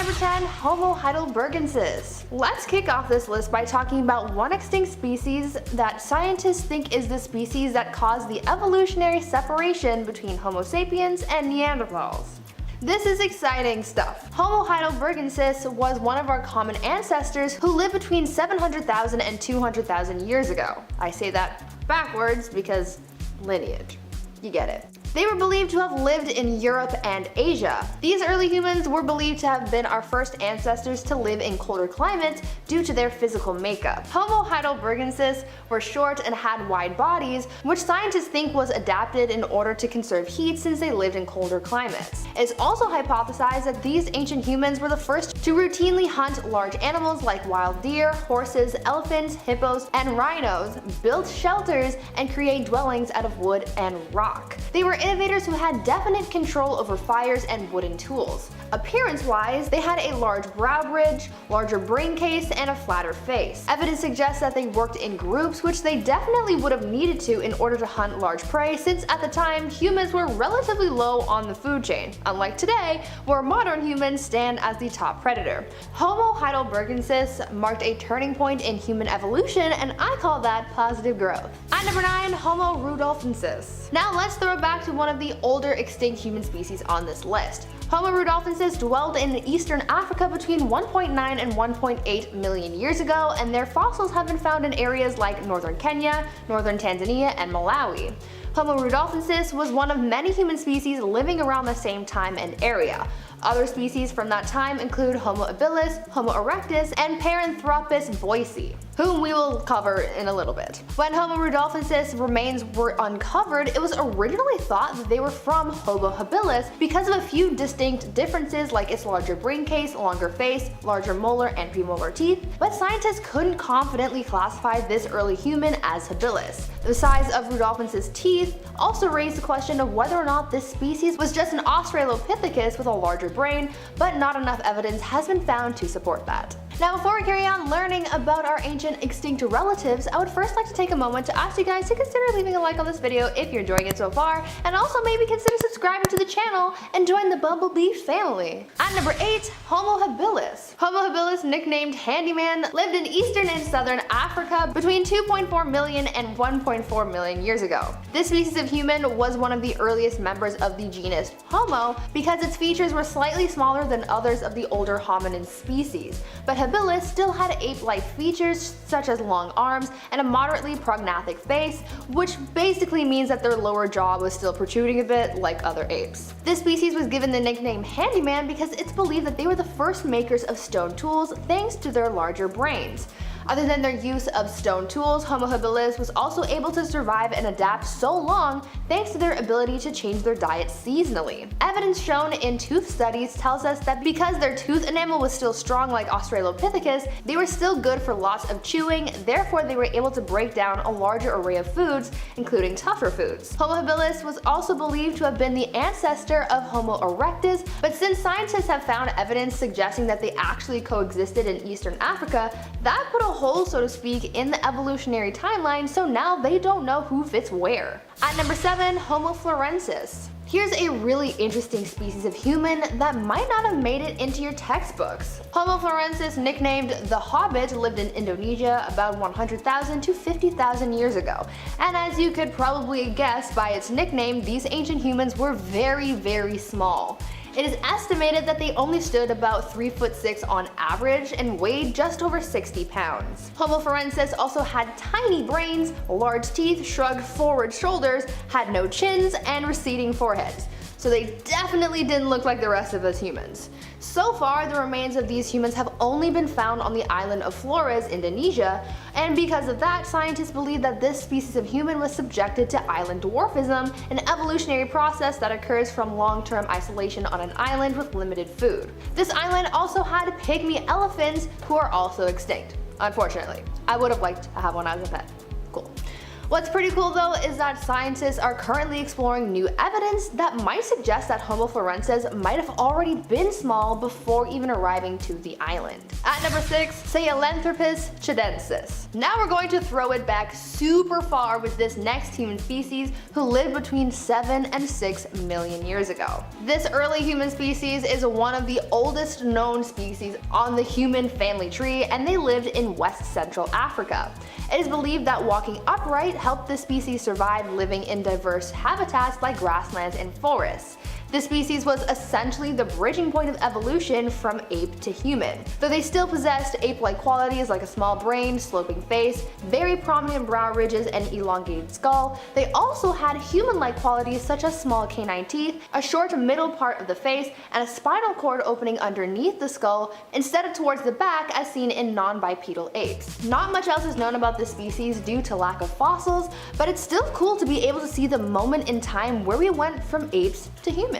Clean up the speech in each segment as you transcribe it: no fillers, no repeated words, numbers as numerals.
number 10, Homo heidelbergensis. Let's kick off this list by talking about one extinct species that scientists think is the species that caused the evolutionary separation between Homo sapiens and Neanderthals. This is exciting stuff. Homo heidelbergensis was one of our common ancestors who lived between 700,000 and 200,000 years ago. I say that backwards because lineage. You get it. They were believed to have lived in Europe and Asia. These early humans were believed to have been our first ancestors to live in colder climates due to their physical makeup. Homo heidelbergensis were short and had wide bodies, which scientists think was adapted in order to conserve heat since they lived in colder climates. It's also hypothesized that these ancient humans were the first to routinely hunt large animals like wild deer, horses, elephants, hippos, and rhinos, build shelters, and create dwellings out of wood and rock. They were innovators who had definite control over fires and wooden tools. Appearance-wise, they had a large brow bridge, larger brain case, and a flatter face. Evidence suggests that they worked in groups, which they definitely would have needed to in order to hunt large prey, since at the time, humans were relatively low on the food chain, unlike today, where modern humans stand as the top predator. Homo heidelbergensis marked a turning point in human evolution, and I call that positive growth. At number 9, Homo rudolfensis. Now let's throw it back to one of the older extinct human species on this list. Homo rudolfensis dwelled in eastern Africa between 1.9 and 1.8 million years ago, and their fossils have been found in areas like northern Kenya, northern Tanzania, and Malawi. Homo rudolfensis was one of many human species living around the same time and area. Other species from that time include Homo habilis, Homo erectus, and Paranthropus boise, whom we will cover in a little bit. When Homo rudolfensis remains were uncovered, it was originally thought that they were from Homo habilis because of a few distinct differences like its larger brain case, longer face, larger molar and premolar teeth, but scientists couldn't confidently classify this early human as habilis. The size of rudolfensis' teeth also raised the question of whether or not this species was just an Australopithecus with a larger brain, but not enough evidence has been found to support that. Now before we carry on learning about our ancient extinct relatives, I would first like to take a moment to ask you guys to consider leaving a like on this video if you're enjoying it so far, and also maybe consider subscribing to the channel and join the Bumblebee family. At number 8, Homo habilis. Homo habilis, nicknamed Handyman, lived in eastern and southern Africa between 2.4 million and 1.4 million years ago. This species of human was one of the earliest members of the genus Homo because its features were slightly smaller than others of the older hominin species, but habilis still had ape-like features such as long arms and a moderately prognathic face, which basically means that their lower jaw was still protruding a bit like other apes. This species was given the nickname Handyman because it's believed that they were the first makers of stone tools thanks to their larger brains. Other than their use of stone tools, Homo habilis was also able to survive and adapt so long thanks to their ability to change their diet seasonally. Evidence shown in tooth studies tells us that because their tooth enamel was still strong like Australopithecus, they were still good for lots of chewing, therefore they were able to break down a larger array of foods, including tougher foods. Homo habilis was also believed to have been the ancestor of Homo erectus, but since scientists have found evidence suggesting that they actually coexisted in eastern Africa, that put a hole, so to speak, in the evolutionary timeline, so now they don't know who fits where. At number 7, Homo florensis. Here's a really interesting species of human that might not have made it into your textbooks. Homo florensis, nicknamed the Hobbit, lived in Indonesia about 100,000 to 50,000 years ago. And as you could probably guess by its nickname, these ancient humans were very, very small. It is estimated that they only stood about 3'6" on average and weighed just over 60 pounds. Homo florensis also had tiny brains, large teeth, shrugged forward shoulders, had no chins, and receding foreheads. So they definitely didn't look like the rest of us humans. So far, the remains of these humans have only been found on the island of Flores, Indonesia, and because of that, scientists believe that this species of human was subjected to island dwarfism, an evolutionary process that occurs from long-term isolation on an island with limited food. This island also had pygmy elephants, who are also extinct, unfortunately. I would have liked to have one as a pet. Cool. What's pretty cool though is that scientists are currently exploring new evidence that might suggest that Homo florensis might have already been small before even arriving to the island. At number 6, Sahelanthropus chilensis. Now we're going to throw it back super far with this next human species who lived between 7 and 6 million years ago. This early human species is one of the oldest known species on the human family tree, and they lived in West Central Africa. It is believed that walking upright helped the species survive living in diverse habitats like grasslands and forests. This species was essentially the bridging point of evolution from ape to human. Though they still possessed ape-like qualities like a small brain, sloping face, very prominent brow ridges, and elongated skull, they also had human-like qualities such as small canine teeth, a short middle part of the face, and a spinal cord opening underneath the skull instead of towards the back as seen in non-bipedal apes. Not much else is known about this species due to lack of fossils, but it's still cool to be able to see the moment in time where we went from apes to humans.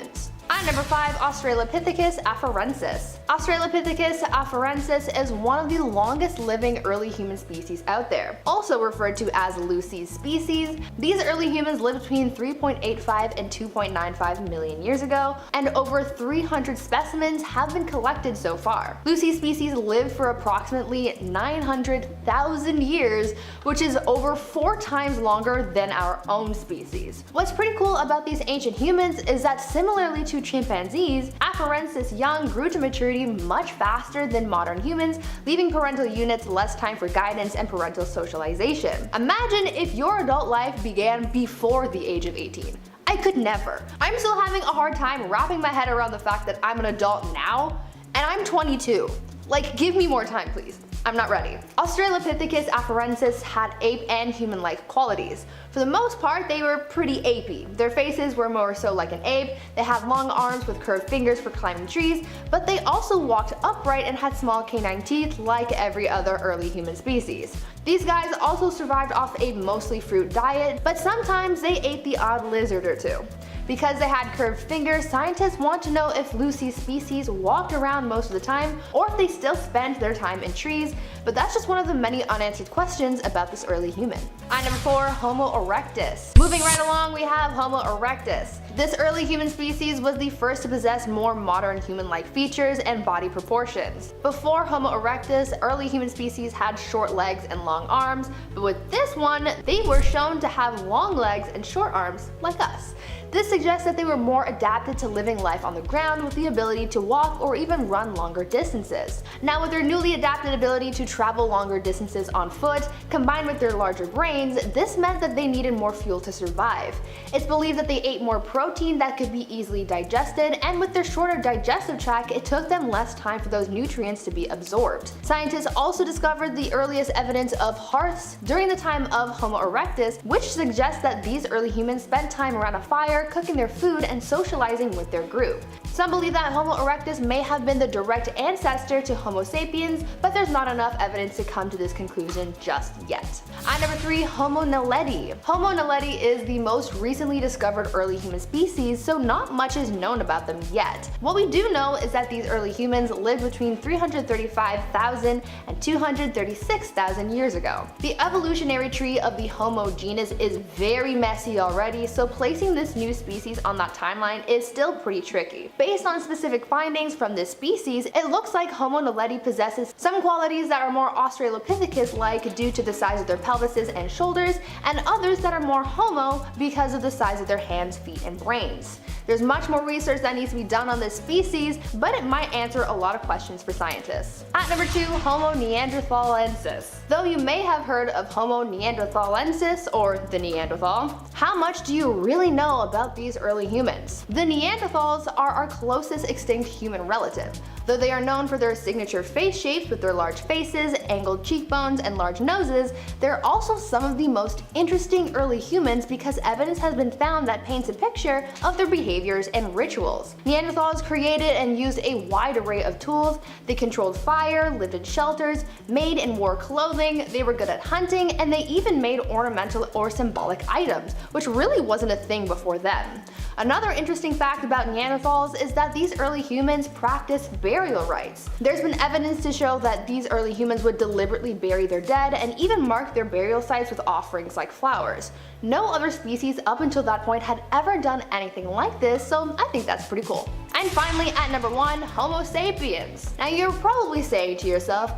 At number 5, Australopithecus afarensis. Australopithecus afarensis is one of the longest living early human species out there. Also referred to as Lucy's species, these early humans lived between 3.85 and 2.95 million years ago, and over 300 specimens have been collected so far. Lucy's species lived for approximately 900,000 years, which is over 4 times longer than our own species. What's pretty cool about these ancient humans is that similarly to chimpanzees, afarensis young grew to maturity much faster than modern humans, leaving parental units less time for guidance and parental socialization. Imagine if your adult life began before the age of 18. I could never. I'm still having a hard time wrapping my head around the fact that I'm an adult now, and I'm 22. Like, give me more time, please. I'm not ready. Australopithecus afarensis had ape and human-like qualities. For the most part, they were pretty apey. Their faces were more so like an ape, they had long arms with curved fingers for climbing trees, but they also walked upright and had small canine teeth like every other early human species. These guys also survived off a mostly fruit diet, but sometimes they ate the odd lizard or two. Because they had curved fingers, scientists want to know if Lucy's species walked around most of the time or if they still spent their time in trees, but that's just one of the many unanswered questions about this early human. At number 4, Homo erectus. Moving right along, we have Homo erectus. This early human species was the first to possess more modern human-like features and body proportions. Before Homo erectus, early human species had short legs and long arms, but with this one, they were shown to have long legs and short arms like us. This suggests that they were more adapted to living life on the ground with the ability to walk or even run longer distances. Now, with their newly adapted ability to travel longer distances on foot, combined with their larger brains, this meant that they needed more fuel to survive. It's believed that they ate more protein that could be easily digested, and with their shorter digestive tract, it took them less time for those nutrients to be absorbed. Scientists also discovered the earliest evidence of hearths during the time of Homo erectus, which suggests that these early humans spent time around a fire, cooking their food, and socializing with their group. Some believe that Homo erectus may have been the direct ancestor to Homo sapiens, but there's not enough evidence to come to this conclusion just yet. At number 3, Homo naledi. Homo naledi is the most recently discovered early human species, so not much is known about them yet. What we do know is that these early humans lived between 335,000 and 236,000 years ago. The evolutionary tree of the Homo genus is very messy already, so placing this new species on that timeline is still pretty tricky. Based on specific findings from this species, it looks like Homo naledi possesses some qualities that are more Australopithecus-like due to the size of their pelvises and shoulders, and others that are more Homo because of the size of their hands, feet, and brains. There's much more research that needs to be done on this species, but it might answer a lot of questions for scientists. At number 2, Homo neanderthalensis. Though you may have heard of Homo neanderthalensis or the Neanderthal, how much do you really know about these early humans? The Neanderthals are our closest extinct human relative. Though they are known for their signature face shapes with their large faces, angled cheekbones, and large noses, they're also some of the most interesting early humans because evidence has been found that paints a picture of their behaviors and rituals. Neanderthals created and used a wide array of tools. They controlled fire, lived in shelters, made and wore clothing, they were good at hunting, and they even made ornamental or symbolic items, which really wasn't a thing before them. Another interesting fact about Neanderthals is that these early humans practiced burial rites. There's been evidence to show that these early humans would deliberately bury their dead and even mark their burial sites with offerings like flowers. No other species up until that point had ever done anything like this, so I think that's pretty cool. And finally, at number 1, Homo sapiens. Now you're probably saying to yourself,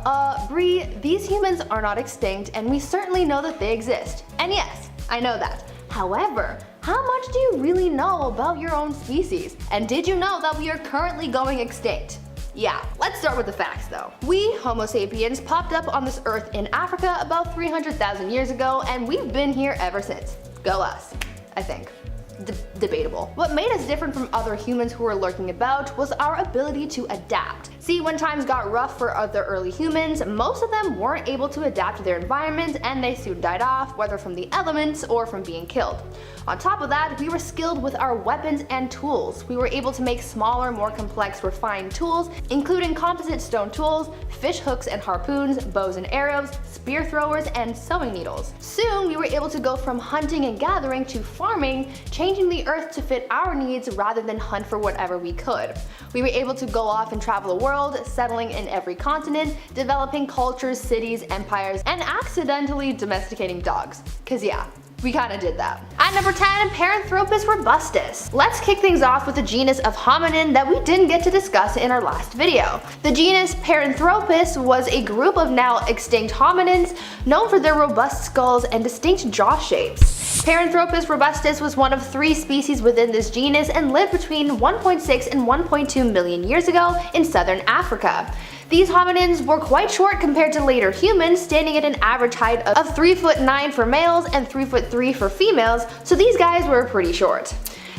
Bree, these humans are not extinct and we certainly know that they exist. And yes, I know that. However, how much do you really know about your own species? And did you know that we are currently going extinct? Yeah, let's start with the facts though. We, Homo sapiens, popped up on this earth in Africa about 300,000 years ago, and we've been here ever since. Go us, I think. Debatable. What made us different from other humans who were lurking about was our ability to adapt. See, when times got rough for other early humans, most of them weren't able to adapt to their environment and they soon died off, whether from the elements or from being killed. On top of that, we were skilled with our weapons and tools. We were able to make smaller, more complex, refined tools, including composite stone tools, fish hooks and harpoons, bows and arrows, spear throwers, and sewing needles. Soon, we were able to go from hunting and gathering to farming, changing the earth to fit our needs rather than hunt for whatever we could. We were able to go off and travel the world, settling in every continent, developing cultures, cities, empires, and accidentally domesticating dogs. 'Cause yeah, we kinda did that. At number 10, Paranthropus robustus. Let's kick things off with a genus of hominin that we didn't get to discuss in our last video. The genus Paranthropus was a group of now extinct hominins known for their robust skulls and distinct jaw shapes. Paranthropus robustus was one of 3 species within this genus and lived between 1.6 and 1.2 million years ago in southern Africa. These hominins were quite short compared to later humans, standing at an average height of 3'9" for males and 3'3" for females, so these guys were pretty short.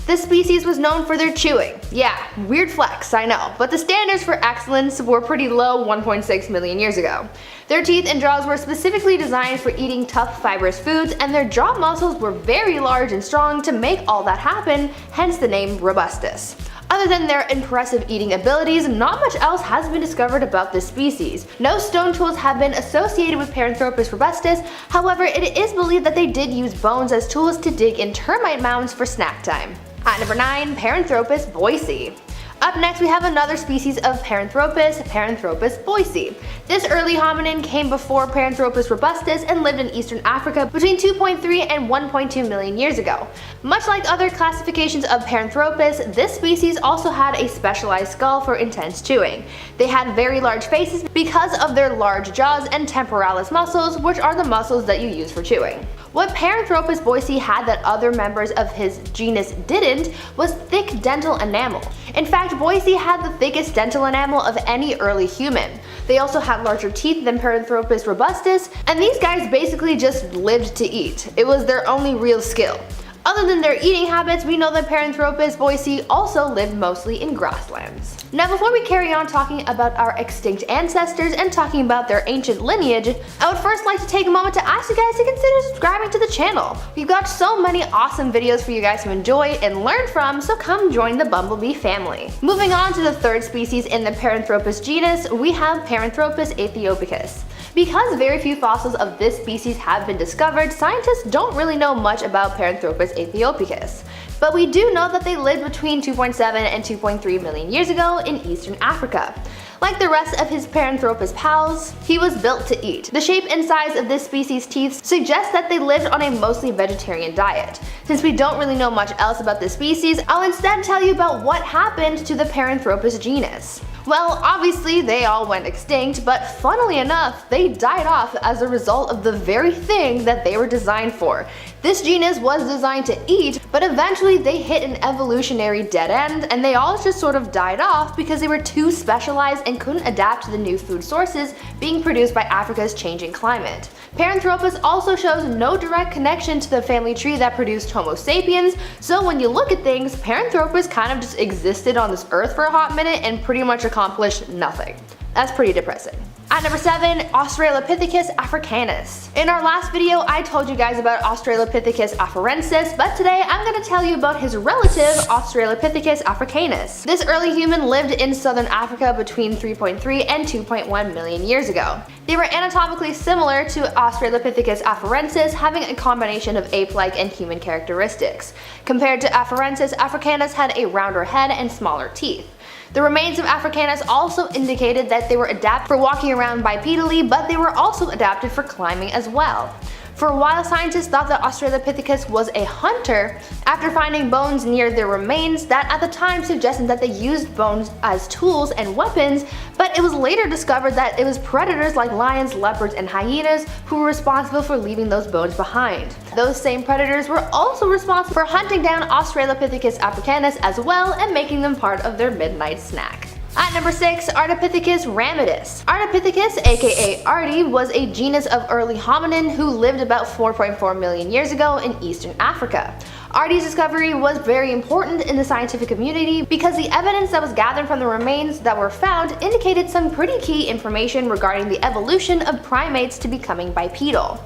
This species was known for their chewing. Yeah, weird flex, I know, but the standards for excellence were pretty low 1.6 million years ago. Their teeth and jaws were specifically designed for eating tough fibrous foods, and their jaw muscles were very large and strong to make all that happen, hence the name robustus. Other than their impressive eating abilities, not much else has been discovered about this species. No stone tools have been associated with Paranthropus robustus, however it is believed that they did use bones as tools to dig in termite mounds for snack time. At number 9, Paranthropus boise. Up next we have another species of Paranthropus, Paranthropus boise. This early hominin came before Paranthropus robustus and lived in eastern Africa between 2.3 and 1.2 million years ago. Much like other classifications of Paranthropus, this species also had a specialized skull for intense chewing. They had very large faces because of their large jaws and temporalis muscles, which are the muscles that you use for chewing. What Paranthropus boise had that other members of his genus didn't was thick dental enamel. In fact, boise had the thickest dental enamel of any early human. They also had larger teeth than Paranthropus robustus, and these guys basically just lived to eat. It was their only real skill. Other than their eating habits, we know that Paranthropus boise also lived mostly in grasslands. Now before we carry on talking about our extinct ancestors and talking about their ancient lineage, I would first like to take a moment to ask you guys to consider subscribing to the channel. We've got so many awesome videos for you guys to enjoy and learn from, so come join the Bumblebee family. Moving on to the third species in the Paranthropus genus, we have Paranthropus aethiopicus. Because very few fossils of this species have been discovered, scientists don't really know much about Paranthropus aethiopicus. But we do know that they lived between 2.7 and 2.3 million years ago in eastern Africa. Like the rest of his Paranthropus pals, he was built to eat. The shape and size of this species' teeth suggest that they lived on a mostly vegetarian diet. Since we don't really know much else about this species, I'll instead tell you about what happened to the Paranthropus genus. Well, obviously they all went extinct, but funnily enough, they died off as a result of the very thing that they were designed for. This genus was designed to eat, but eventually they hit an evolutionary dead end, and they all just sort of died off because they were too specialized and couldn't adapt to the new food sources being produced by Africa's changing climate. Paranthropus also shows no direct connection to the family tree that produced Homo sapiens, so when you look at things, Paranthropus kind of just existed on this earth for a hot minute and pretty much accomplished nothing. That's pretty depressing. At number 7, Australopithecus africanus. In our last video, I told you guys about Australopithecus afarensis, but today I'm going to tell you about his relative, Australopithecus africanus. This early human lived in southern Africa between 3.3 and 2.1 million years ago. They were anatomically similar to Australopithecus afarensis, having a combination of ape-like and human characteristics. Compared to afarensis, africanus had a rounder head and smaller teeth. The remains of Africanus also indicated that they were adapted for walking around bipedally, but they were also adapted for climbing as well. For a while, scientists thought that Australopithecus was a hunter after finding bones near their remains that at the time suggested that they used bones as tools and weapons, but it was later discovered that it was predators like lions, leopards, and hyenas who were responsible for leaving those bones behind. Those same predators were also responsible for hunting down Australopithecus africanus as well and making them part of their midnight snack. At number 6, Ardipithecus ramidus. Ardipithecus, aka Ardi, was a genus of early hominin who lived about 4.4 million years ago in eastern Africa. Ardi's discovery was very important in the scientific community because the evidence that was gathered from the remains that were found indicated some pretty key information regarding the evolution of primates to becoming bipedal.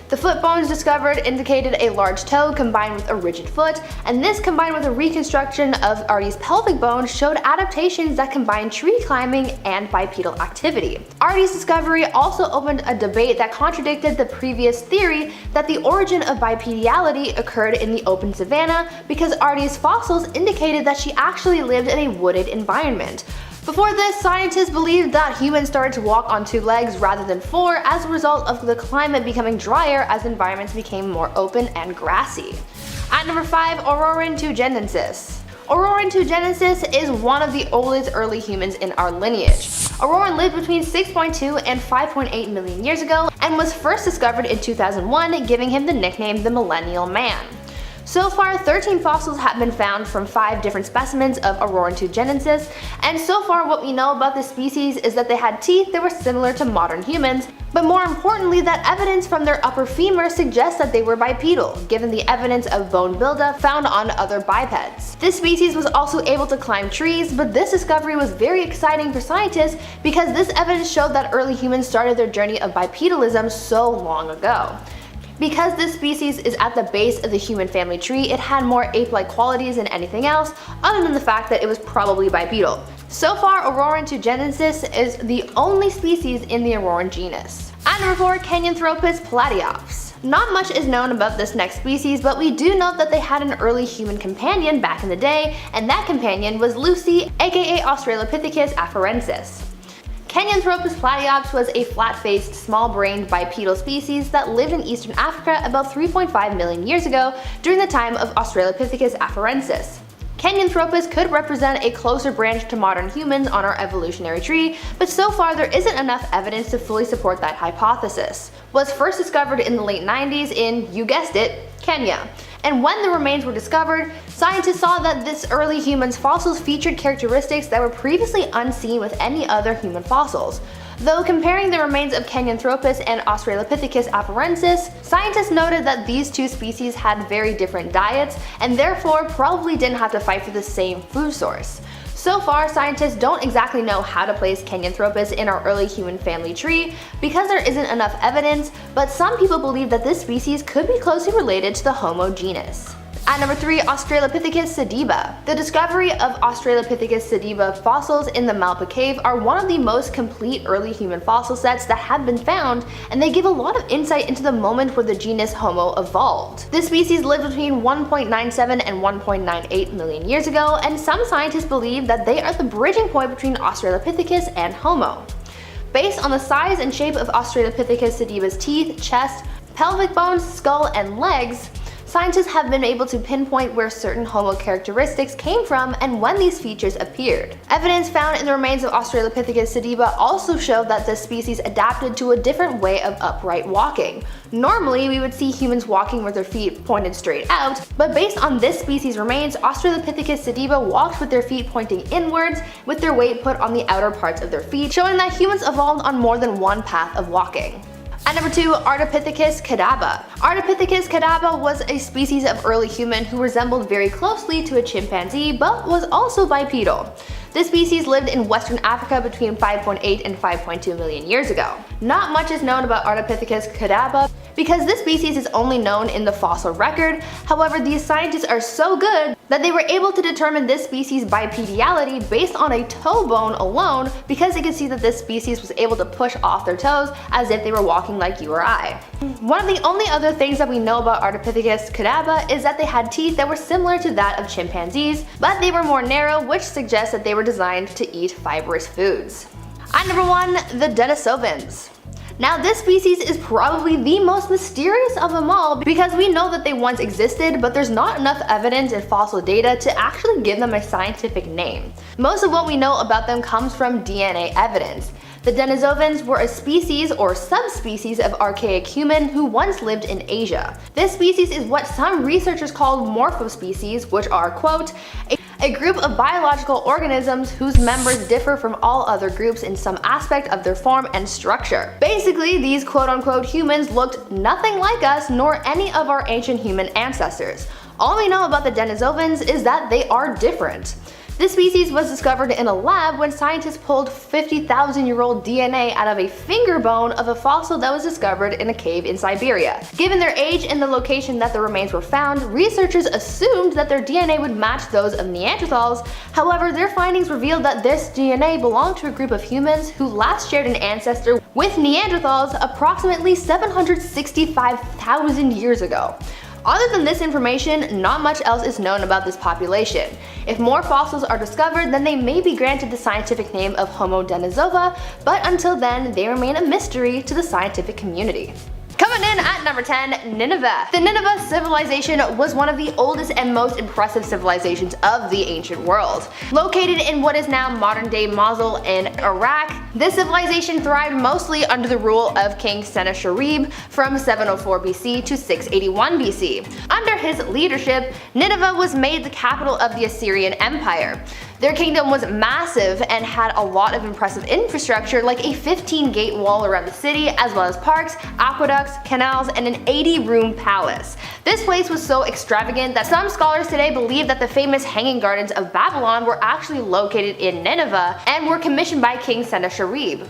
The foot bones discovered indicated a large toe combined with a rigid foot, and this combined with a reconstruction of Ardi's pelvic bone showed adaptations that combined tree climbing and bipedal activity. Ardi's discovery also opened a debate that contradicted the previous theory that the origin of bipedality occurred in the open savanna because Ardi's fossils indicated that she actually lived in a wooded environment. Before this, scientists believed that humans started to walk on 2 legs rather than 4 as a result of the climate becoming drier as environments became more open and grassy. At number 5, Aurorantugenensis. Aurorantugenensis is one of the oldest early humans in our lineage. Auroran lived between 6.2 and 5.8 million years ago and was first discovered in 2001, giving him the nickname the Millennial Man. So far, 13 fossils have been found from 5 different specimens of Aurorantugenensis, and so far what we know about this species is that they had teeth that were similar to modern humans, but more importantly that evidence from their upper femur suggests that they were bipedal, given the evidence of bone buildup found on other bipeds. This species was also able to climb trees, but this discovery was very exciting for scientists because this evidence showed that early humans started their journey of bipedalism so long ago. Because this species is at the base of the human family tree, it had more ape-like qualities than anything else, other than the fact that it was probably bipedal. So far, Aurorantugenensis is the only species in the Auroran genus. At number 4, Kenyanthropus platyops. Not much is known about this next species, but we do know that they had an early human companion back in the day, and that companion was Lucy, aka Australopithecus afarensis. Kenyanthropus platyops was a flat-faced, small-brained bipedal species that lived in eastern Africa about 3.5 million years ago during the time of Australopithecus afarensis. Kenyanthropus could represent a closer branch to modern humans on our evolutionary tree, but so far there isn't enough evidence to fully support that hypothesis. Was first discovered in the late 90s in, you guessed it, Kenya. And when the remains were discovered, scientists saw that this early human's fossils featured characteristics that were previously unseen with any other human fossils. Though comparing the remains of Kenyanthropus and Australopithecus afarensis, scientists noted that these 2 species had very different diets and therefore probably didn't have to fight for the same food source. So far, scientists don't exactly know how to place Kenyanthropus in our early human family tree because there isn't enough evidence, but some people believe that this species could be closely related to the Homo genus. At number 3, Australopithecus sediba. The discovery of Australopithecus sediba fossils in the Malpa Cave are one of the most complete early human fossil sets that have been found, and they give a lot of insight into the moment where the genus Homo evolved. This species lived between 1.97 and 1.98 million years ago, and some scientists believe that they are the bridging point between Australopithecus and Homo. Based on the size and shape of Australopithecus sediba's teeth, chest, pelvic bones, skull, and legs, scientists have been able to pinpoint where certain Homo characteristics came from and when these features appeared. Evidence found in the remains of Australopithecus sediba also showed that this species adapted to a different way of upright walking. Normally, we would see humans walking with their feet pointed straight out, but based on this species' remains, Australopithecus sediba walked with their feet pointing inwards, with their weight put on the outer parts of their feet, showing that humans evolved on more than one path of walking. At number 2, Ardipithecus cadaba. Ardipithecus cadaba was a species of early human who resembled very closely to a chimpanzee but was also bipedal. This species lived in Western Africa between 5.8 and 5.2 million years ago. Not much is known about Ardipithecus cadabra because this species is only known in the fossil record. However, these scientists are so good that they were able to determine this species' bipediality based on a toe bone alone, because they could see that this species was able to push off their toes as if they were walking like you or I. One of the only other things that we know about Ardipithecus cadabra is that they had teeth that were similar to that of chimpanzees, but they were more narrow, which suggests that they were designed to eat fibrous foods. At number 1, the Denisovans. Now this species is probably the most mysterious of them all because we know that they once existed, but there's not enough evidence and fossil data to actually give them a scientific name. Most of what we know about them comes from DNA evidence. The Denisovans were a species or subspecies of archaic human who once lived in Asia. This species is what some researchers call morphospecies, which are, quote, a group of biological organisms whose members differ from all other groups in some aspect of their form and structure. Basically, these quote-unquote humans looked nothing like us nor any of our ancient human ancestors. All we know about the Denisovans is that they are different. This species was discovered in a lab when scientists pulled 50,000-year-old DNA out of a finger bone of a fossil that was discovered in a cave in Siberia. Given their age and the location that the remains were found, researchers assumed that their DNA would match those of Neanderthals. However, their findings revealed that this DNA belonged to a group of humans who last shared an ancestor with Neanderthals approximately 765,000 years ago. Other than this information, not much else is known about this population. If more fossils are discovered, then they may be granted the scientific name of Homo denisova, but until then, they remain a mystery to the scientific community. Coming in at number 10, Nineveh. The Nineveh civilization was one of the oldest and most impressive civilizations of the ancient world. Located in what is now modern-day Mosul in Iraq, this civilization thrived mostly under the rule of King Sennacherib from 704 BC to 681 BC. Under his leadership, Nineveh was made the capital of the Assyrian Empire. Their kingdom was massive and had a lot of impressive infrastructure like a 15-gate wall around the city, as well as parks, aqueducts, canals, and an 80-room palace. This place was so extravagant that some scholars today believe that the famous Hanging Gardens of Babylon were actually located in Nineveh and were commissioned by King Sennacherib.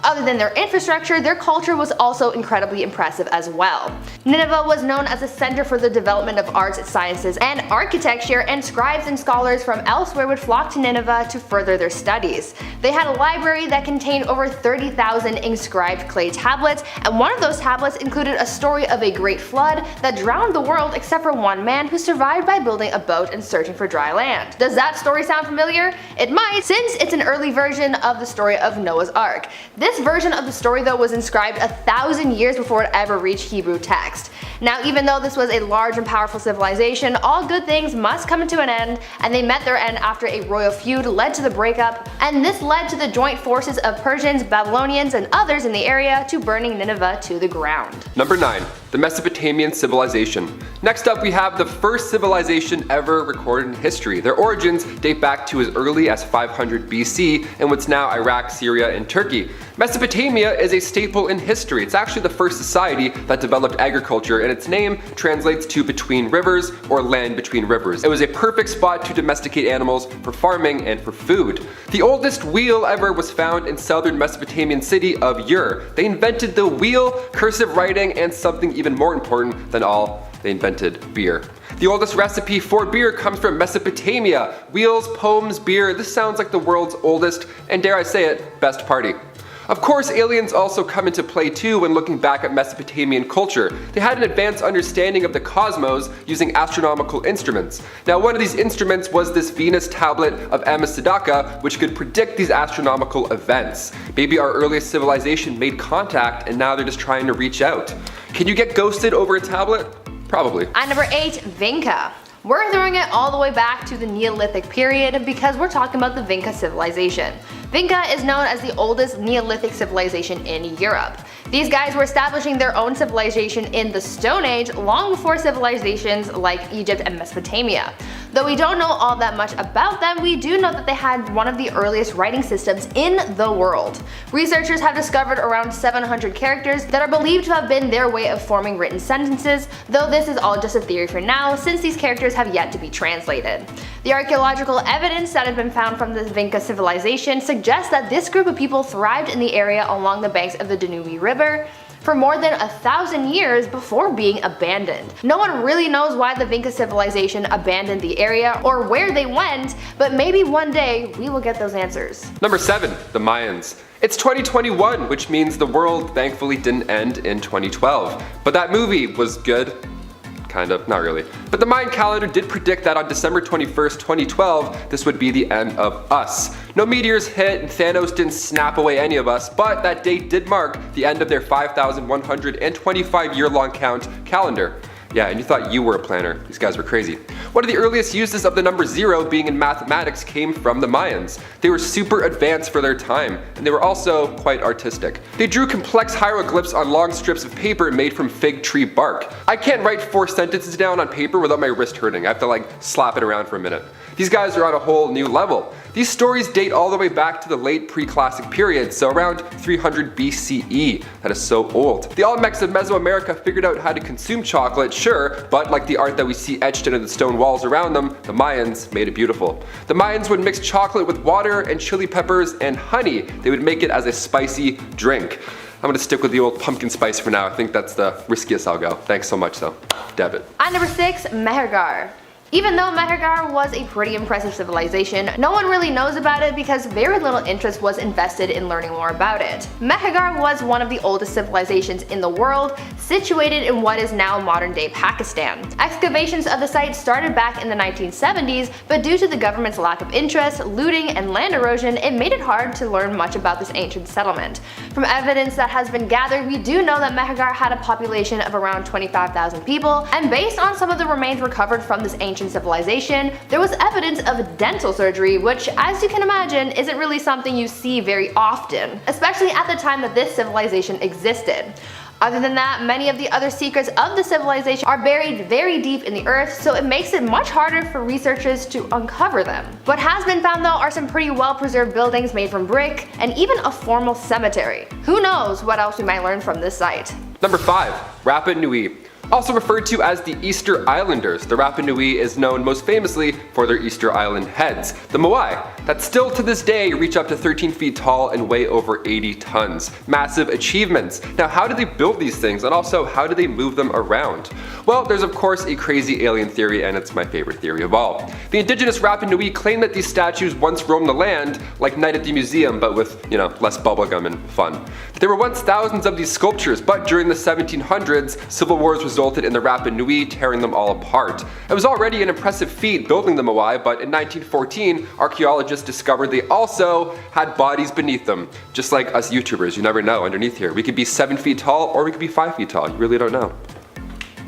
Other than their infrastructure, their culture was also incredibly impressive as well. Nineveh was known as a center for the development of arts, sciences, and architecture, and scribes and scholars from elsewhere would flock to Nineveh to further their studies. They had a library that contained over 30,000 inscribed clay tablets, and one of those tablets included a story of a great flood that drowned the world except for one man who survived by building a boat and searching for dry land. Does that story sound familiar? It might, since it's an early version of the story of Noah's Ark. This version of the story though was inscribed 1,000 years before it ever reached Hebrew text. Now, even though this was a large and powerful civilization, all good things must come to an end, and they met their end after a royal feud led to the breakup, and this led to the joint forces of Persians, Babylonians, and others in the area to burning Nineveh to the ground. Number 9. The Mesopotamian civilization. Next up, we have the first civilization ever recorded in history. Their origins date back to as early as 500 BC in what's now Iraq, Syria, and Turkey. Mesopotamia is a staple in history. It's actually the first society that developed agriculture, and its name translates to between rivers or land between rivers. It was a perfect spot to domesticate animals for farming and for food. The oldest wheel ever was found in southern Mesopotamian city of Ur. They invented the wheel, cursive writing, and something even more important than all, they invented beer. The oldest recipe for beer comes from Mesopotamia. Wheels, poems, beer, this sounds like the world's oldest, and dare I say it, best party. Of course, aliens also come into play too when looking back at Mesopotamian culture. They had an advanced understanding of the cosmos using astronomical instruments. Now, one of these instruments was this Venus tablet of Ammisadaka, which could predict these astronomical events. Maybe our earliest civilization made contact and now they're just trying to reach out. Can you get ghosted over a tablet? Probably. At number 8, Vinca. We're throwing it all the way back to the Neolithic period because we're talking about the Vinca civilization. Vinca is known as the oldest Neolithic civilization in Europe. These guys were establishing their own civilization in the Stone Age long before civilizations like Egypt and Mesopotamia. Though we don't know all that much about them, we do know that they had one of the earliest writing systems in the world. Researchers have discovered around 700 characters that are believed to have been their way of forming written sentences, though this is all just a theory for now since these characters have yet to be translated. The archaeological evidence that has been found from the Vinca civilization suggests that this group of people thrived in the area along the banks of the Danube River for more than 1,000 years before being abandoned. No one really knows why the Vinca civilization abandoned the area or where they went, but maybe one day we will get those answers. Number 7. The Mayans. It's 2021, which means the world thankfully didn't end in 2012. But that movie was good. Kind of, not really. But the Mayan calendar did predict that on December 21st, 2012, this would be the end of us. No meteors hit and Thanos didn't snap away any of us, but that date did mark the end of their 5,125 year-long count calendar. Yeah, and you thought you were a planner. These guys were crazy. One of the earliest uses of the number 0 being in mathematics came from the Mayans. They were super advanced for their time, and they were also quite artistic. They drew complex hieroglyphs on long strips of paper made from fig tree bark. I can't write 4 sentences down on paper without my wrist hurting. I have to slap it around for a minute. These guys are on a whole new level. These stories date all the way back to the late pre-classic period, so around 300 BCE. That is so old. The Olmecs of Mesoamerica figured out how to consume chocolate, sure, but like the art that we see etched into the stone walls around them, the Mayans made it beautiful. The Mayans would mix chocolate with water and chili peppers and honey. They would make it as a spicy drink. I'm gonna stick with the old pumpkin spice for now. I think that's the riskiest I'll go. Thanks so much though. Debit. At number 6, Mehergar. Even though Mehergar was a pretty impressive civilization, no one really knows about it because very little interest was invested in learning more about it. Mehergar was one of the oldest civilizations in the world, situated in what is now modern-day Pakistan. Excavations of the site started back in the 1970s, but due to the government's lack of interest, looting, and land erosion, it made it hard to learn much about this ancient settlement. From evidence that has been gathered, we do know that Mehergar had a population of around 25,000 people, and based on some of the remains recovered from this ancient civilization, there was evidence of dental surgery, which, as you can imagine, isn't really something you see very often, especially at the time that this civilization existed. Other than that, many of the other secrets of the civilization are buried very deep in the earth, so it makes it much harder for researchers to uncover them. What has been found though are some pretty well preserved buildings made from brick, and even a formal cemetery. Who knows what else we might learn from this site. Number 5. Rapa Nui. Also referred to as the Easter Islanders, the Rapa Nui is known most famously for their Easter Island heads, the moai, that still to this day reach up to 13 feet tall and weigh over 80 tons. Massive achievements. Now how did they build these things, and also how do they move them around? Well, there's of course a crazy alien theory, and it's my favorite theory of all. The indigenous Rapa Nui claim that these statues once roamed the land, like Night at the Museum, but with, less bubblegum and fun. There were once thousands of these sculptures, but during the 1700s, civil wars resulted in the Rapa Nui tearing them all apart. It was already an impressive feat building the moai, but in 1914, archaeologists discovered they also had bodies beneath them. Just like us YouTubers, you never know underneath here. We could be 7 feet tall, or we could be 5 feet tall. You really don't know.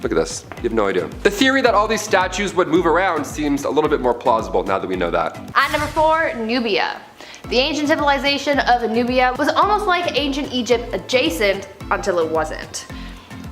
Look at this. You have no idea. The theory that all these statues would move around seems a little bit more plausible now that we know that. At number 4, Nubia. The ancient civilization of Nubia was almost like ancient Egypt adjacent until it wasn't.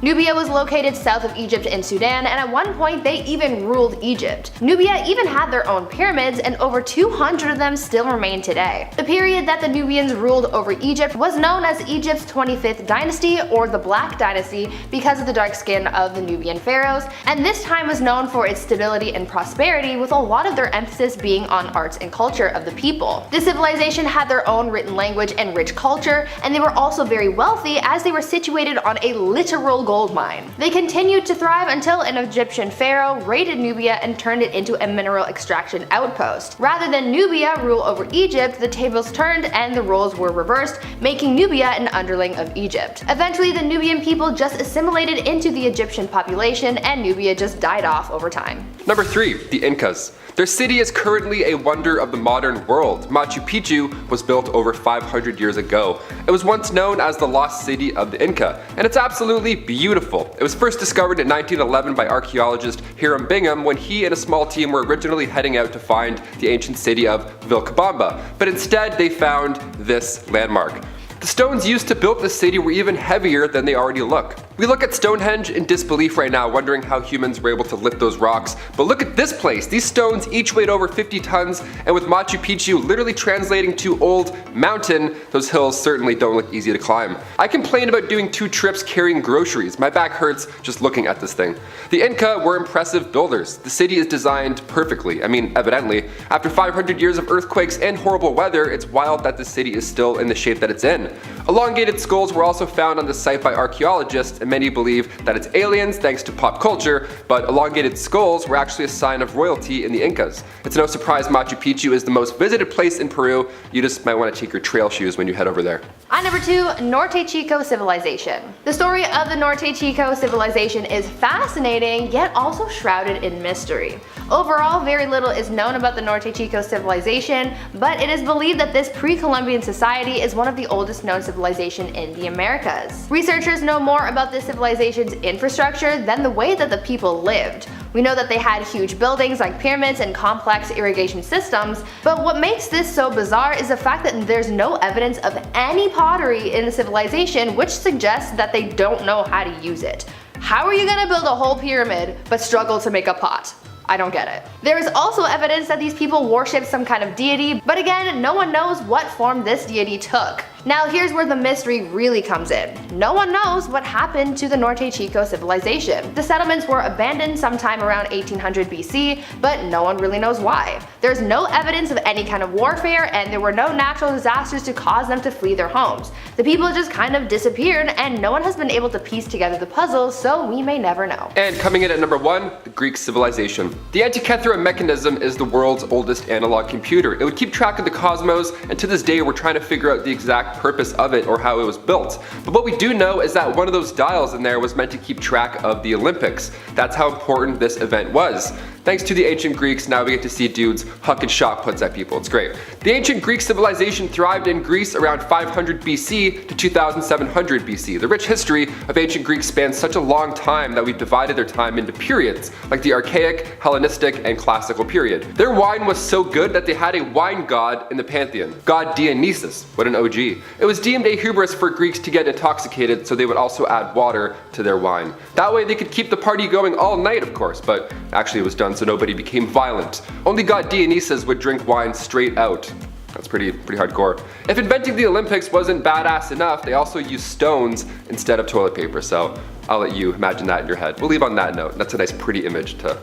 Nubia was located south of Egypt in Sudan, and at one point they even ruled Egypt. Nubia even had their own pyramids, and over 200 of them still remain today. The period that the Nubians ruled over Egypt was known as Egypt's 25th dynasty, or the Black Dynasty, because of the dark skin of the Nubian pharaohs, and this time was known for its stability and prosperity, with a lot of their emphasis being on arts and culture of the people. This civilization had their own written language and rich culture, and they were also very wealthy as they were situated on a literal gold mine. They continued to thrive until an Egyptian pharaoh raided Nubia and turned it into a mineral extraction outpost. Rather than Nubia rule over Egypt, the tables turned and the roles were reversed, making Nubia an underling of Egypt. Eventually, the Nubian people just assimilated into the Egyptian population, and Nubia just died off over time. Number 3. The Incas. Their city is currently a wonder of the modern world. Machu Picchu was built over 500 years ago. It was once known as the lost city of the Inca, and it's absolutely beautiful. It was first discovered in 1911 by archaeologist Hiram Bingham when he and a small team were originally heading out to find the ancient city of Vilcabamba, but instead they found this landmark. The stones used to build the city were even heavier than they already look. We look at Stonehenge in disbelief right now, wondering how humans were able to lift those rocks. But look at this place. These stones each weighed over 50 tons, and with Machu Picchu literally translating to old mountain, those hills certainly don't look easy to climb. I complained about doing 2 trips carrying groceries. My back hurts just looking at this thing. The Inca were impressive builders. The city is designed perfectly. I mean, evidently. After 500 years of earthquakes and horrible weather, it's wild that the city is still in the shape that it's in. Elongated skulls were also found on the site by archaeologists, and many believe that it's aliens thanks to pop culture, but elongated skulls were actually a sign of royalty in the Incas. It's no surprise Machu Picchu is the most visited place in Peru. You just might want to take your trail shoes when you head over there. On number 2, Norte Chico civilization. The story of the Norte Chico civilization is fascinating, yet also shrouded in mystery. Overall, very little is known about the Norte Chico civilization, but it is believed that this pre-Columbian society is one of the oldest known civilization in the Americas. Researchers know more about this civilization's infrastructure than the way that the people lived. We know that they had huge buildings like pyramids and complex irrigation systems, but what makes this so bizarre is the fact that there's no evidence of any pottery in the civilization, which suggests that they don't know how to use it. How are you gonna build a whole pyramid but struggle to make a pot? I don't get it. There is also evidence that these people worshipped some kind of deity, but again, no one knows what form this deity took. Now here's where the mystery really comes in. No one knows what happened to the Norte Chico civilization. The settlements were abandoned sometime around 1800 BC, but no one really knows why. There's no evidence of any kind of warfare, and there were no natural disasters to cause them to flee their homes. The people just kind of disappeared, and no one has been able to piece together the puzzle, so we may never know. And coming in at number 1, the Greek civilization. The Antikythera mechanism is the world's oldest analog computer. It would keep track of the cosmos, and to this day we're trying to figure out the exact purpose of it or how it was built. But what we do know is that one of those dials in there was meant to keep track of the Olympics. That's how important this event was. Thanks to the ancient Greeks, now we get to see dudes hucking shot puts at people. It's great. The ancient Greek civilization thrived in Greece around 500 BC to 2700 BC. The rich history of ancient Greeks spans such a long time that we've divided their time into periods, like the Archaic, Hellenistic, and Classical period. Their wine was so good that they had a wine god in the pantheon, god Dionysus. What an OG. It was deemed a hubris for Greeks to get intoxicated, so they would also add water to their wine. That way they could keep the party going all night, of course, but actually it was done so nobody became violent. Only god Dionysus would drink wine straight out. That's pretty hardcore. If inventing the Olympics wasn't badass enough, they also used stones instead of toilet paper, so I'll let you imagine that in your head. We'll leave on that note. That's a nice pretty image to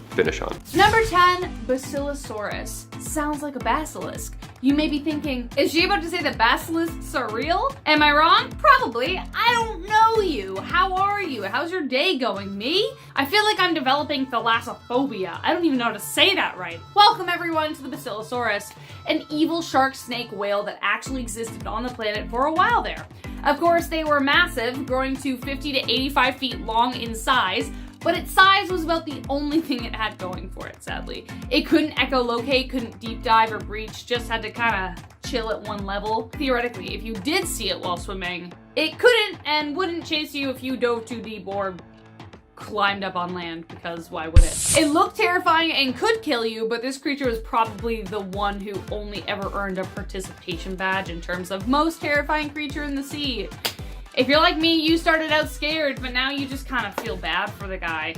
finish on. Number 10, Basilosaurus. Sounds like a basilisk. You may be thinking, is she about to say that basilisks are real? Am I wrong? Probably. I don't know you. How are you? How's your day going? Me? I feel like I'm developing thalassophobia. I don't even know how to say that right. Welcome everyone to the Basilosaurus, an evil shark snake whale that actually existed on the planet for a while there. Of course, they were massive, growing to 50 to 85 feet long in size, but its size was about the only thing it had going for it, sadly. It couldn't echolocate, couldn't deep dive or breach, just had to kind of chill at one level. Theoretically, if you did see it while swimming, it couldn't and wouldn't chase you if you dove too deep or climbed up on land, because why would it? It looked terrifying and could kill you, but this creature was probably the one who only ever earned a participation badge in terms of most terrifying creature in the sea. If you're like me, you started out scared, but now you just kind of feel bad for the guy.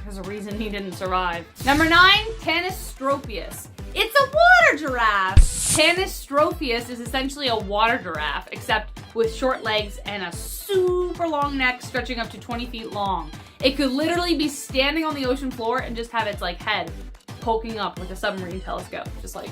There's a reason he didn't survive. Number 9, Tanystropheus. It's a water giraffe! Tanystropheus is essentially a water giraffe, except with short legs and a super long neck stretching up to 20 feet long. It could literally be standing on the ocean floor and just have its head poking up like a submarine telescope, just like.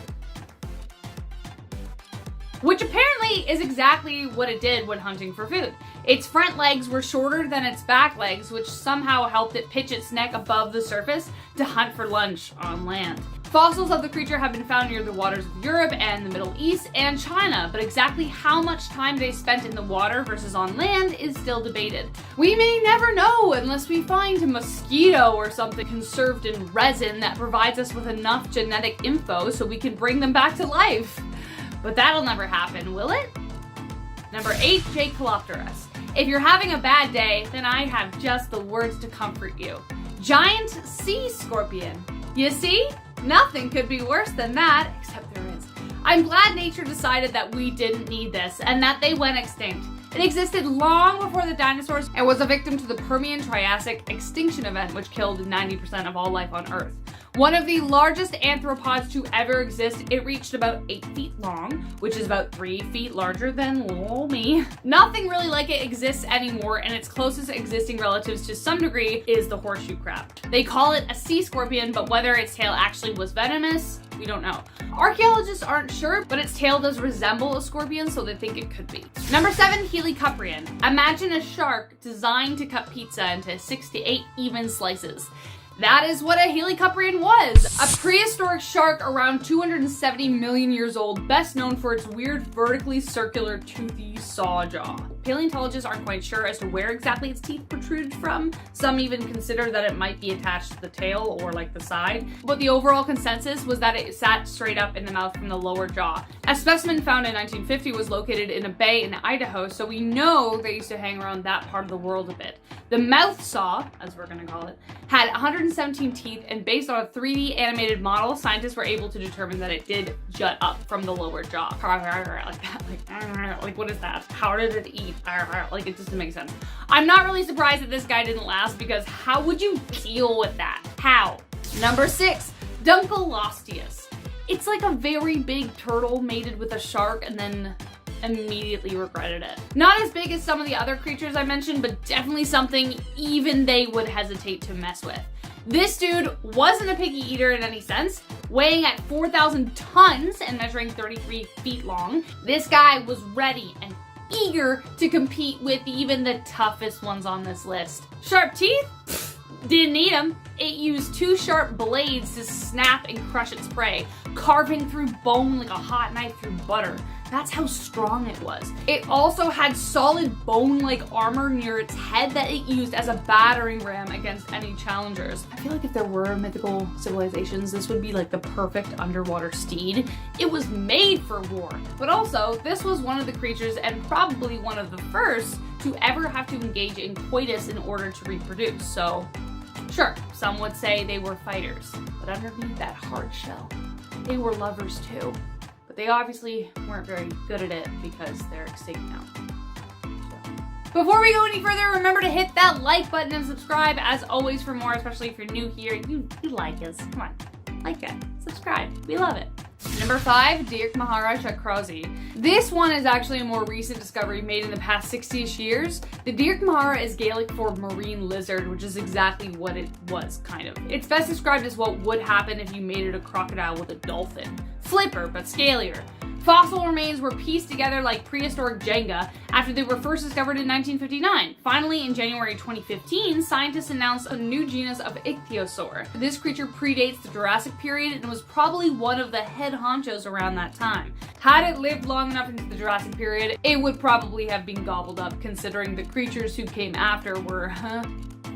Which apparently is exactly what it did when hunting for food. Its front legs were shorter than its back legs, which somehow helped it pitch its neck above the surface to hunt for lunch on land. Fossils of the creature have been found near the waters of Europe and the Middle East and China, but exactly how much time they spent in the water versus on land is still debated. We may never know unless we find a mosquito or something conserved in resin that provides us with enough genetic info so we can bring them back to life. But that'll never happen, will it? Number 8, Jacalopterus. If you're having a bad day, then I have just the words to comfort you. Giant sea scorpion. You see? Nothing could be worse than that, except there is. I'm glad nature decided that we didn't need this and that they went extinct. It existed long before the dinosaurs and was a victim to the Permian-Triassic extinction event, which killed 90% of all life on Earth. One of the largest arthropods to ever exist, it reached about 8 feet long, which is about 3 feet larger than little me. Nothing really like it exists anymore, and its closest existing relatives to some degree is the horseshoe crab. They call it a sea scorpion, but whether its tail actually was venomous, we don't know. Archaeologists aren't sure, but its tail does resemble a scorpion, so they think it could be. Number 7, Helicoprion. Imagine a shark designed to cut pizza into 6 to 8 even slices. That is what a Helicoprion was. A prehistoric shark around 270 million years old, best known for its weird vertically circular toothy saw jaw. Paleontologists aren't quite sure as to where exactly its teeth protruded from. Some even consider that it might be attached to the tail or like the side. But the overall consensus was that it sat straight up in the mouth from the lower jaw. A specimen found in 1950 was located in a bay in Idaho, so we know they used to hang around that part of the world a bit. The mouth saw, as we're gonna call it, had 117 teeth, and based on a 3D animated model, scientists were able to determine that it did jut up from the lower jaw. Like that, like what is that? How did it eat? Like it just doesn't make sense. I'm not really surprised that this guy didn't last, because how would you deal with that? How? Number 6, Dunkleosteus. It's like a very big turtle mated with a shark and then immediately regretted it. Not as big as some of the other creatures I mentioned, but definitely something even they would hesitate to mess with. This dude wasn't a picky eater in any sense, weighing at 4,000 tons and measuring 33 feet long. This guy was ready and eager to compete with even the toughest ones on this list. Sharp teeth? Pfft, didn't eat them. It used 2 sharp blades to snap and crush its prey, carving through bone like a hot knife through butter. That's how strong it was. It also had solid bone-like armor near its head that it used as a battering ram against any challengers. I feel like if there were mythical civilizations, this would be like the perfect underwater steed. It was made for war. But also, this was one of the creatures, and probably one of the first, to ever have to engage in coitus in order to reproduce. So, sure, some would say they were fighters, but underneath that hard shell, they were lovers too. They obviously weren't very good at it because they're extinct now. Before we go any further, remember to hit that like button and subscribe as always for more, especially if you're new here. You like us. Come on, like it, subscribe. We love it. Number 5, Dirk-Mahara Chakrauzi. This one is actually a more recent discovery made in the past 60-ish years. The Dirk-Mahara is Gaelic for marine lizard, which is exactly what it was, kind of. It's best described as what would happen if you mated a crocodile with a dolphin. Flipper, but scalier. Fossil remains were pieced together like prehistoric Jenga after they were first discovered in 1959. Finally, in January 2015, scientists announced a new genus of ichthyosaur. This creature predates the Jurassic period and was probably one of the head honchos around that time. Had it lived long enough into the Jurassic period, it would probably have been gobbled up, considering the creatures who came after were,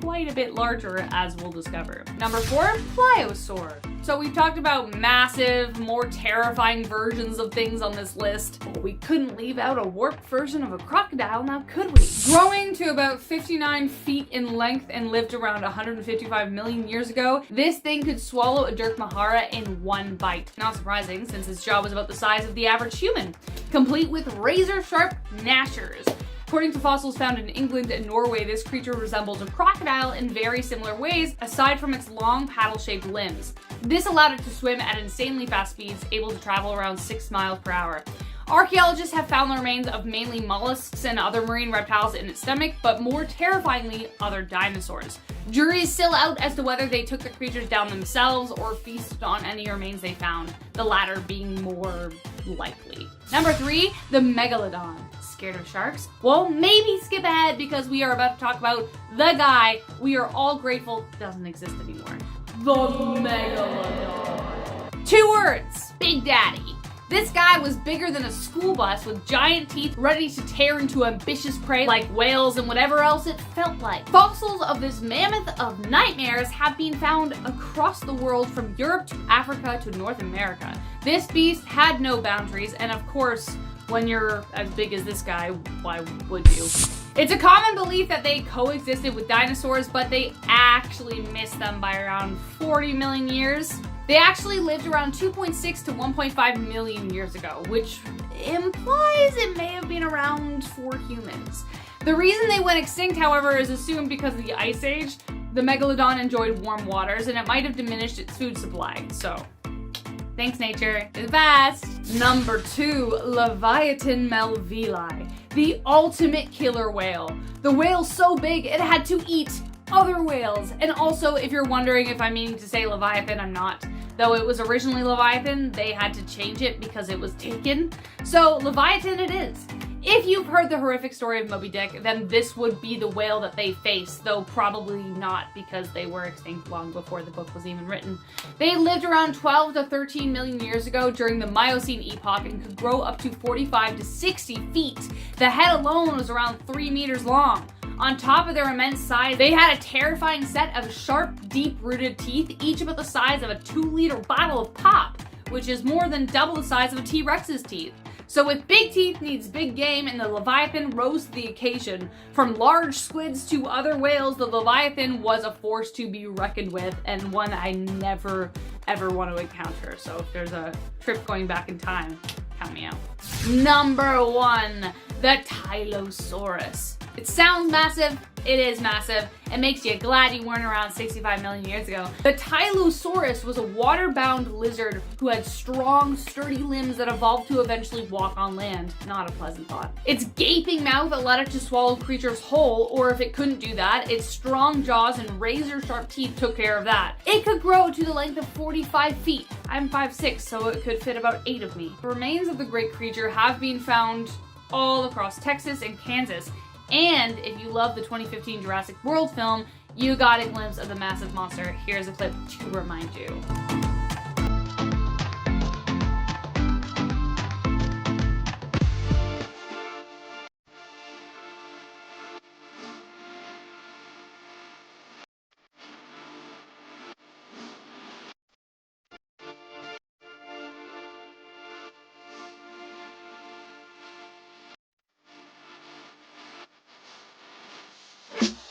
quite a bit larger, as we'll discover. Number 4, Pliosaur. So we've talked about massive, more terrifying versions of things on this list. But we couldn't leave out a warped version of a crocodile, now could we? Growing to about 59 feet in length and lived around 155 million years ago, this thing could swallow a Dirk-Mahara in one bite. Not surprising, since its jaw was about the size of the average human, complete with razor-sharp gnashers. According to fossils found in England and Norway, this creature resembles a crocodile in very similar ways, aside from its long paddle-shaped limbs. This allowed it to swim at insanely fast speeds, able to travel around 6 miles per hour. Archaeologists have found the remains of mainly mollusks and other marine reptiles in its stomach, but more terrifyingly, other dinosaurs. Jury is still out as to whether they took the creatures down themselves or feasted on any remains they found, the latter being more likely. Number 3, the Megalodon. Scared of sharks? Well, maybe skip ahead because we are about to talk about the guy we are all grateful doesn't exist anymore. The Megalodon. 2 words, Big Daddy. This guy was bigger than a school bus with giant teeth ready to tear into ambitious prey like whales and whatever else it felt like. Fossils of this mammoth of nightmares have been found across the world from Europe to Africa to North America. This beast had no boundaries, and of course, when you're as big as this guy, why would you? It's a common belief that they coexisted with dinosaurs, but they actually missed them by around 40 million years. They actually lived around 2.6 to 1.5 million years ago, which implies it may have been around for humans. The reason they went extinct, however, is assumed because of the Ice Age. The megalodon enjoyed warm waters, and it might have diminished its food supply, so thanks nature, you're the best. Number 2, Leviathan melvili, the ultimate killer whale. The whale's so big it had to eat other whales. And also, if you're wondering if I'm meaning to say Leviathan, I'm not. Though it was originally Leviathan, they had to change it because it was taken. So Leviathan it is. If you've heard the horrific story of Moby Dick, then this would be the whale that they face, though probably not because they were extinct long before the book was even written. They lived around 12 to 13 million years ago during the Miocene epoch and could grow up to 45 to 60 feet. The head alone was around 3 meters long. On top of their immense size, they had a terrifying set of sharp, deep-rooted teeth, each about the size of a 2-liter bottle of pop, which is more than double the size of a T-Rex's teeth. So if big teeth needs big game and the Leviathan rose to the occasion, from large squids to other whales, the Leviathan was a force to be reckoned with and one I never ever want to encounter. So if there's a trip going back in time, count me out. Number 1, the Tylosaurus. It sounds massive, it is massive. It makes you glad you weren't around 65 million years ago. The Tylosaurus was a water-bound lizard who had strong, sturdy limbs that evolved to eventually walk on land. Not a pleasant thought. Its gaping mouth allowed it to swallow creatures whole, or if it couldn't do that, its strong jaws and razor-sharp teeth took care of that. It could grow to the length of 45 feet. I'm 5'6", so it could fit about 8 of me. The remains of the great creature have been found all across Texas and Kansas. And if you love the 2015 Jurassic World film, you got a glimpse of the massive monster. Here's a clip to remind you.